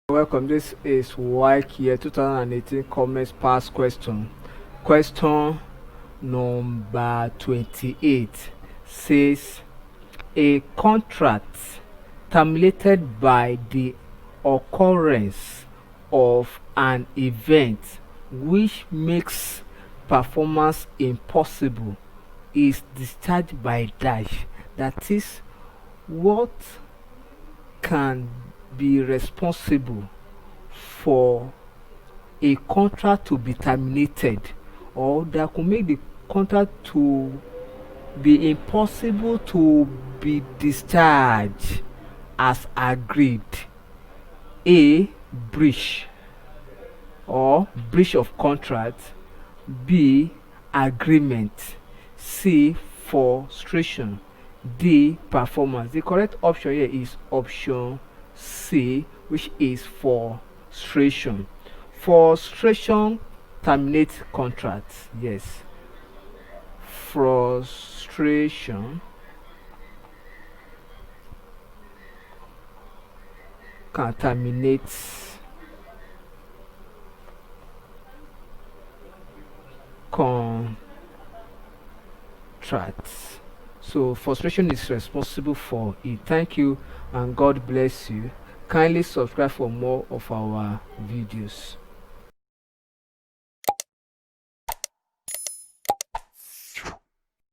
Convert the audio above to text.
Welcome, this is Waec year 2018 comments past question. Question number 28 says a contract terminated by the occurrence of an event which makes performance impossible is discharged by dash. That is, what can be responsible for a contract to be terminated, or that could make the contract to be impossible to be discharged as agreed. A, breach or breach of contract. B, agreement. C, frustration. D, performance. The correct option here is option C, which is frustration. Frustration terminates contracts. Yes, frustration can terminate contracts. So frustration is responsible for it. Thank you and God bless you. Kindly subscribe for more of our videos.